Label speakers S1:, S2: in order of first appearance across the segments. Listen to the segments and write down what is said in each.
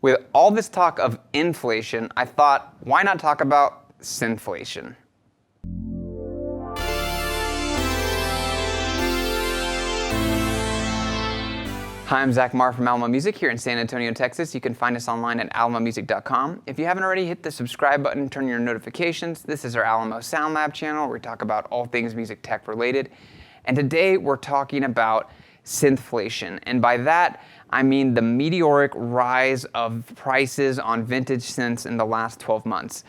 S1: With all this talk of inflation, I thought, why not talk about synth-flation? Hi, I'm Zach Marr from Alamo Music here in San Antonio, Texas. You can find us online at alamomusic.com. If you haven't already, hit the subscribe button, turn on your notifications. This is our Alamo Sound Lab channel where we talk about all things music tech related. And today we're talking about synth-flation. And by that, I mean the meteoric rise of prices on vintage synths in the last 12 months.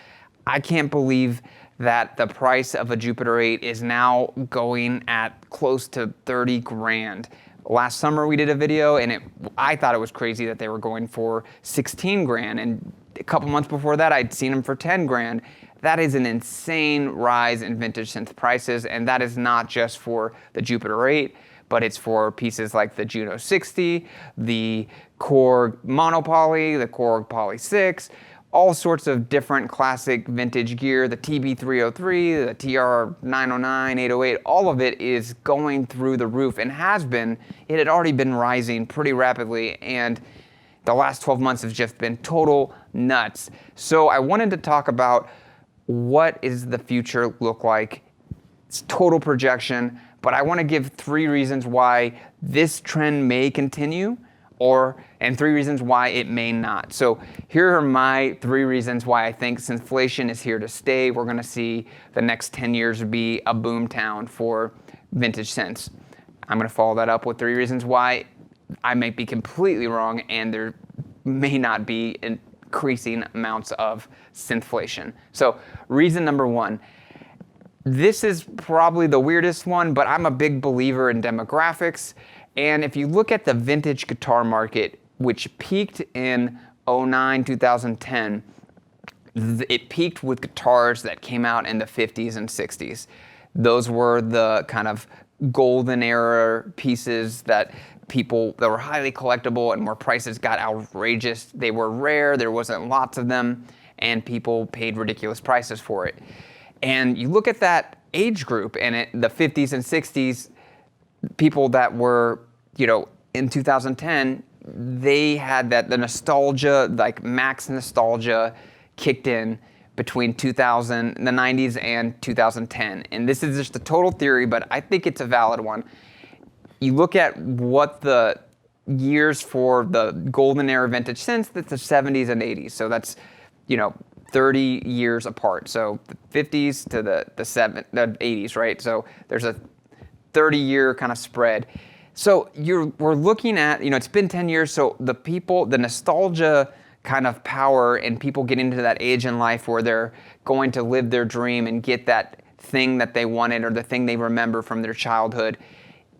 S1: I can't believe that the price of a Jupiter 8 is now going at close to 30 grand. Last summer we did a video and I thought it was crazy that they were going for 16 grand, and a couple months before that I'd seen them for 10 grand. That is an insane rise in vintage synth prices, and that is not just for the Jupiter 8, but it's for pieces like the Juno 60, the Korg Monopoly, the Korg Poly 6, all sorts of different classic vintage gear, the TB303, the TR909, 808, all of it is going through the roof and has been. It had already been rising pretty rapidly, and the last 12 months have just been total nuts. So I wanted to talk about what is the future look like. It's total projection, but I want to give 3 reasons why this trend may continue, and 3 reasons why it may not. So here are my 3 reasons why I think synth-flation is here to stay. We're going to see the next 10 years be a boomtown for vintage synths. I'm going to follow that up with 3 reasons why I might be completely wrong and there may not be increasing amounts of synth-flation. So reason number 1. This is probably the weirdest one, but I'm a big believer in demographics. And if you look at the vintage guitar market, which peaked in 2009, 2010, it peaked with guitars that came out in the 50s and 60s. Those were the kind of golden era pieces that were highly collectible and where prices got outrageous. They were rare, there wasn't lots of them, and people paid ridiculous prices for it. And you look at that age group, and the 50s and 60s, people that were, in 2010, they had the nostalgia, like max nostalgia kicked in between the 90s and 2010. And this is just a total theory, but I think it's a valid one. You look at what the years for the golden era vintage synths, that's the 70s and 80s. So that's, 30 years apart. So the 50s to the 80s, right? So there's a 30-year kind of spread. So we're looking at, it's been 10 years, so the nostalgia kind of power and people getting into that age in life where they're going to live their dream and get that thing that they wanted or the thing they remember from their childhood,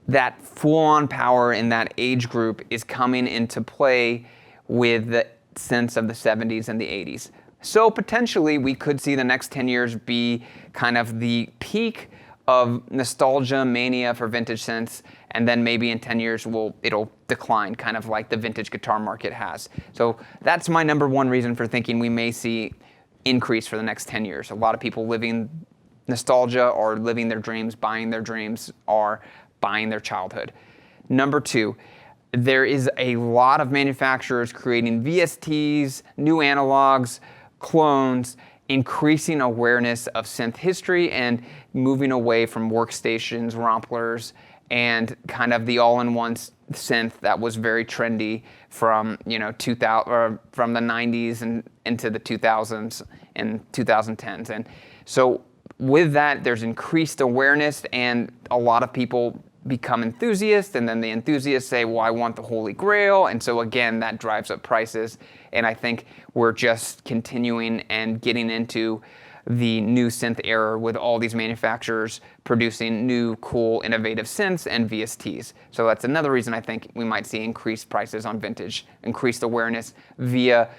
S1: that full-on power in that age group is coming into play with the synths of the 70s and the 80s. So potentially we could see the next 10 years be kind of the peak of nostalgia mania for vintage synths, and then maybe in 10 years it'll decline, kind of like the vintage guitar market has. So that's my number 1 reason for thinking we may see increase for the next 10 years. A lot of people living nostalgia or living their dreams, buying their dreams, or buying their childhood. Number 2, there is a lot of manufacturers creating VSTs, new analogs, clones, increasing awareness of synth history and moving away from workstations, romplers, and kind of the all-in-one synth that was very trendy from 2000 or from the 90s and into the 2000s and 2010s. And so with that, there's increased awareness, and a lot of people become enthusiasts, and then the enthusiasts say, well, I want the holy grail, and so again that drives up prices. And I think we're just continuing and getting into the new synth era with all these manufacturers producing new, cool, innovative synths and VSTs. So that's another reason I think we might see increased prices on vintage, increased awareness via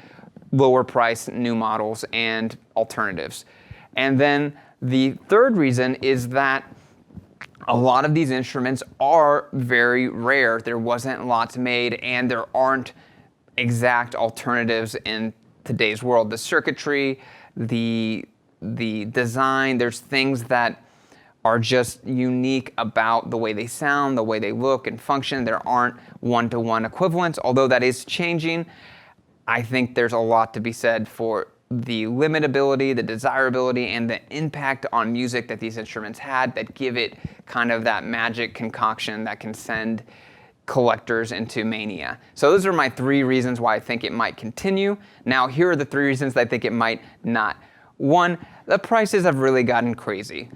S1: lower price new models and alternatives. And then the third reason is that a lot of these instruments are very rare. There wasn't lots made, and there aren't exact alternatives in today's world. The circuitry, the design, there's things that are just unique about the way they sound, the way they look and function. There aren't one-to-one equivalents, although that is changing. I think there's a lot to be said for the limitability, the desirability, and the impact on music that these instruments had that give it kind of that magic concoction that can send collectors into mania. So those are my 3 reasons why I think it might continue. Now, here are the 3 reasons I think it might not. 1, the prices have really gotten crazy.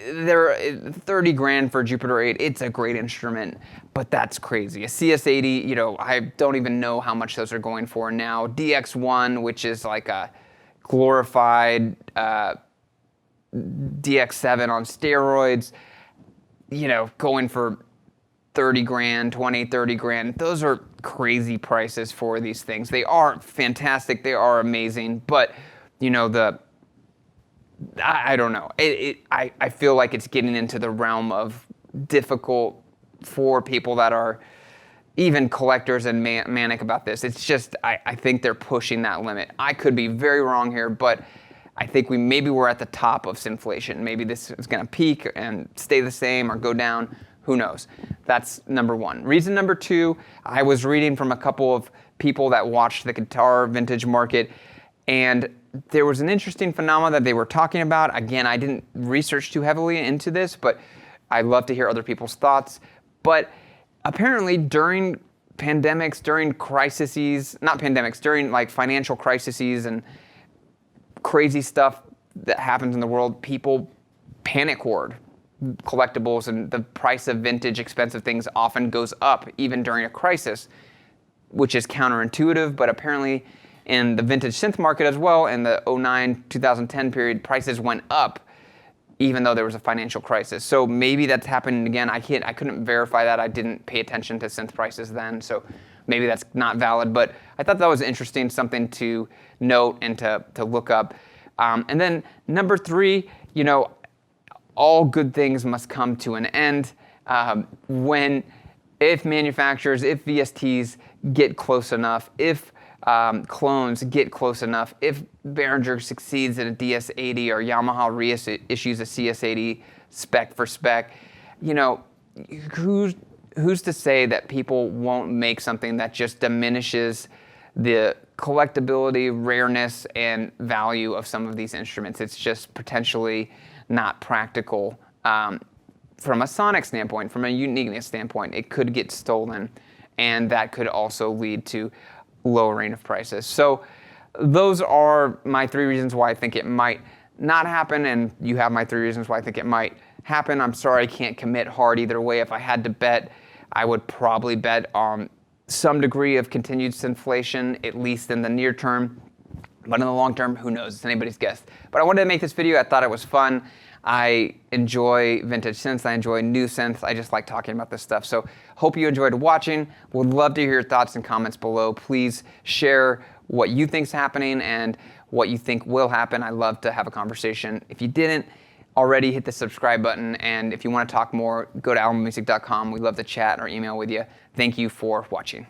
S1: They're 30 grand for Jupiter 8. It's a great instrument, but that's crazy. A CS80, you know, I don't even know how much those are going for now. DX1, which is like a glorified DX7 on steroids, you know, going for 30 grand, 20, 30 grand. Those are crazy prices for these things. They are fantastic. They are amazing, but you know, I don't know. I feel like it's getting into the realm of difficult for people that are even collectors and manic about this. It's just, I think they're pushing that limit. I could be very wrong here, but I think maybe we're at the top of synth-flation. Maybe this is going to peak and stay the same or go down. Who knows? That's number 1. Reason number 2, I was reading from a couple of people that watched the guitar vintage market, and there was an interesting phenomenon that they were talking about. Again, I didn't research too heavily into this, but I love to hear other people's thoughts. But apparently during pandemics, during during like financial crises and crazy stuff that happens in the world, people panic hoard collectibles, and the price of vintage expensive things often goes up even during a crisis, which is counterintuitive, but apparently in the vintage synth market as well, in the 2009-2010 period, prices went up even though there was a financial crisis. So maybe that's happening again. I couldn't verify that. I didn't pay attention to synth prices then, so maybe that's not valid. But I thought that was interesting, something to note and to look up. And then number 3, you know, all good things must come to an end. If manufacturers, if VSTs get close enough, if clones get close enough, if Behringer succeeds in a DS80 or Yamaha reissues a CS80 spec for spec, you know, who's to say that people won't make something that just diminishes the collectability, rareness, and value of some of these instruments? It's just potentially not practical from a sonic standpoint, from a uniqueness standpoint. It could get stolen, and that could also lead to lowering of prices. So those are my 3 reasons why I think it might not happen, and you have my 3 reasons why I think it might happen. I'm sorry I can't commit hard either way. If I had to bet, I would probably bet on some degree of continued synth-flation, at least in the near term. But in the long term, who knows? It's anybody's guess. But I wanted to make this video. I thought it was fun. I enjoy vintage synths. I enjoy new synths. I just like talking about this stuff. So hope you enjoyed watching. Would love to hear your thoughts and comments below. Please share what you think's happening and what you think will happen. I love to have a conversation. If you didn't already, hit the subscribe button. And if you want to talk more, go to almamusic.com. We love to chat or email with you. Thank you for watching.